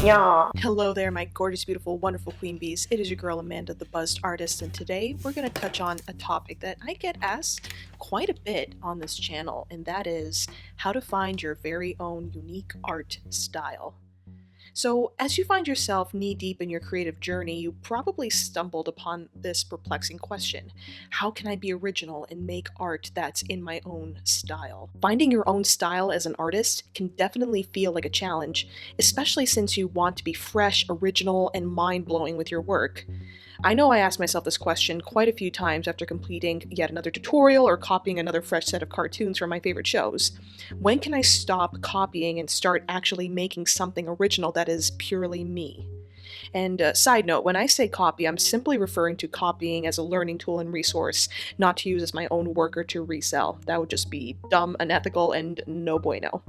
Yeah. Hello there, my gorgeous, beautiful, wonderful queen bees. It is your girl Amanda, the Buzzed Artist, and today we're going to touch on a topic that I get asked quite a bit on this channel, and that is how to find your very own unique art style. So, as you find yourself knee-deep in your creative journey, you probably stumbled upon this perplexing question. How can I be original and make art that's in my own style? Finding your own style as an artist can definitely feel like a challenge, especially since you want to be fresh, original, and mind-blowing with your work. I know I asked myself this question quite a few times after completing yet another tutorial or copying another fresh set of cartoons from my favorite shows. When can I stop copying and start actually making something original that is purely me? And side note, when I say copy, I'm simply referring to copying as a learning tool and resource, not to use as my own work or to resell. That would just be dumb, unethical, and no bueno.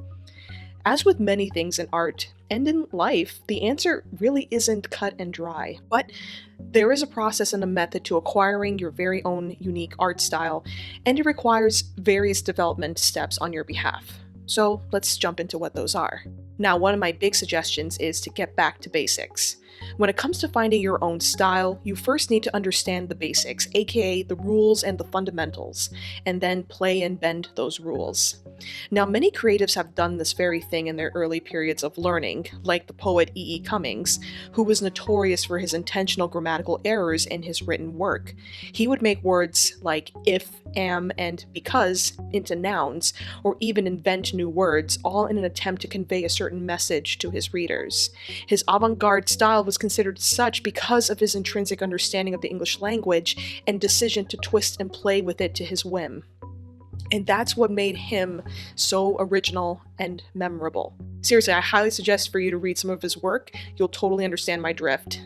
As with many things in art and in life, the answer really isn't cut and dry. But there is a process and a method to acquiring your very own unique art style, and it requires various development steps on your behalf. So let's jump into what those are. Now, one of my big suggestions is to get back to basics. When it comes to finding your own style, you first need to understand the basics, aka the rules and the fundamentals, and then play and bend those rules. Now, many creatives have done this very thing in their early periods of learning, like the poet E. E. Cummings, who was notorious for his intentional grammatical errors in his written work. He would make words like if, am, and because into nouns, or even invent new words, all in an attempt to convey a certain message to his readers. His avant-garde style was considered such because of his intrinsic understanding of the English language and decision to twist and play with it to his whim. And that's what made him so original and memorable. Seriously, I highly suggest for you to read some of his work. You'll totally understand my drift.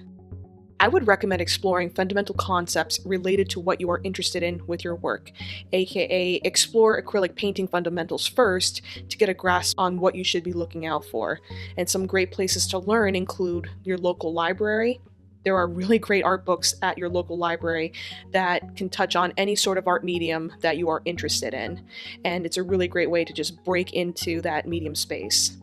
I would recommend exploring fundamental concepts related to what you are interested in with your work, aka explore acrylic painting fundamentals first to get a grasp on what you should be looking out for. And some great places to learn include your local library. There are really great art books at your local library that can touch on any sort of art medium that you are interested in, and it's a really great way to just break into that medium space.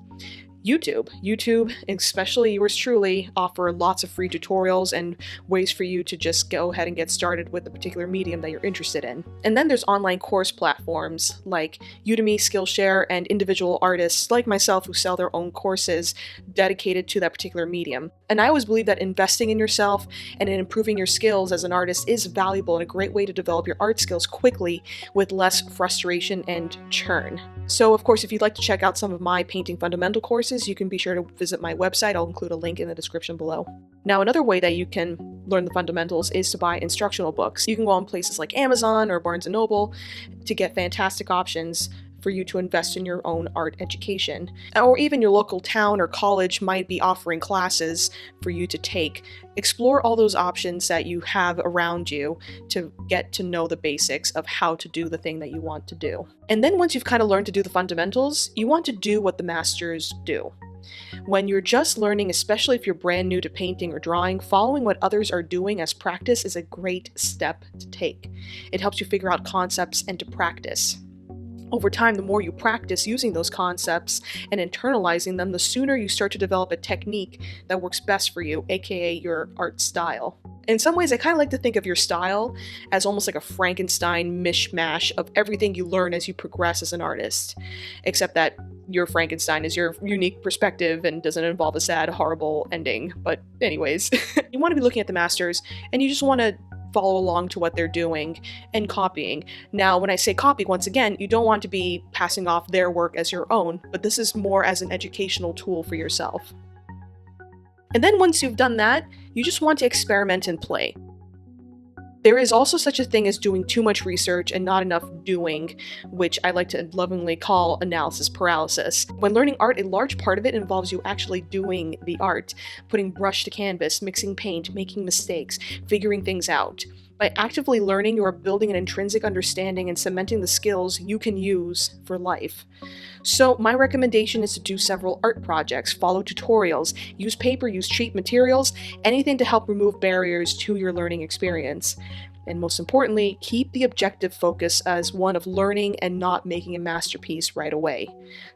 YouTube, especially yours truly, offer lots of free tutorials and ways for you to just go ahead and get started with the particular medium that you're interested in. And then there's online course platforms like Udemy, Skillshare, and individual artists like myself who sell their own courses dedicated to that particular medium. And I always believe that investing in yourself and in improving your skills as an artist is valuable and a great way to develop your art skills quickly with less frustration and churn. So, of course, if you'd like to check out some of my painting fundamental courses, you can be sure to visit my website. I'll include a link in the description below. Now, another way that you can learn the fundamentals is to buy instructional books. You can go on places like Amazon or Barnes & Noble to get fantastic options for you to invest in your own art education. Or even your local town or college might be offering classes for you to take. Explore all those options that you have around you to get to know the basics of how to do the thing that you want to do. And then once you've kind of learned to do the fundamentals, you want to do what the masters do. When you're just learning, especially if you're brand new to painting or drawing, following what others are doing as practice is a great step to take. It helps you figure out concepts and to practice. Over time, the more you practice using those concepts and internalizing them, the sooner you start to develop a technique that works best for you, aka your art style. In some ways, I kind of like to think of your style as almost like a Frankenstein mishmash of everything you learn as you progress as an artist, except that your Frankenstein is your unique perspective and doesn't involve a sad, horrible ending. But anyways, you want to be looking at the masters and you just want to follow along to what they're doing and copying. Now, when I say copy, once again, you don't want to be passing off their work as your own, but this is more as an educational tool for yourself. And then once you've done that, you just want to experiment and play. There is also such a thing as doing too much research and not enough doing, which I like to lovingly call analysis paralysis. When learning art, a large part of it involves you actually doing the art, putting brush to canvas, mixing paint, making mistakes, figuring things out. By actively learning, you are building an intrinsic understanding and cementing the skills you can use for life. So my recommendation is to do several art projects, follow tutorials, use paper, use cheap materials, anything to help remove barriers to your learning experience. And most importantly, keep the objective focus as one of learning and not making a masterpiece right away.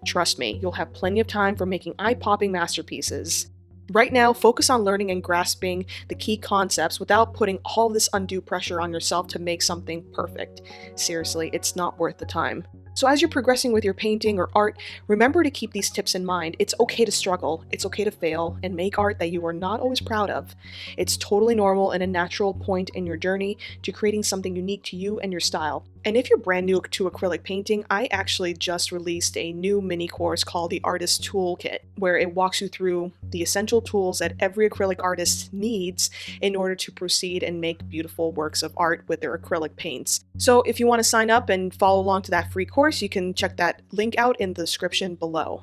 Trust me, you'll have plenty of time for making eye-popping masterpieces. Right now, focus on learning and grasping the key concepts without putting all this undue pressure on yourself to make something perfect. Seriously, it's not worth the time. So, as you're progressing with your painting or art, remember to keep these tips in mind. It's okay to struggle, it's okay to fail, and make art that you are not always proud of. It's totally normal and a natural point in your journey to creating something unique to you and your style. And if you're brand new to acrylic painting, I actually just released a new mini course called the Artist Toolkit, where it walks you through the essential tools that every acrylic artist needs in order to proceed and make beautiful works of art with their acrylic paints. So if you want to sign up and follow along to that free course, you can check that link out in the description below.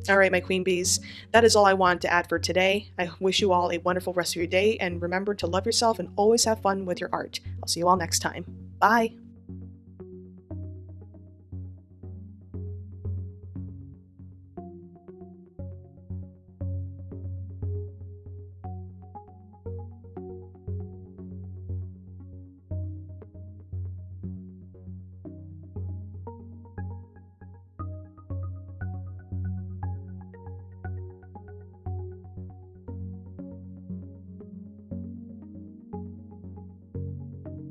All right, my queen bees, that is all I wanted to add for today. I wish you all a wonderful rest of your day, and remember to love yourself and always have fun with your art. I'll see you all next time. Bye!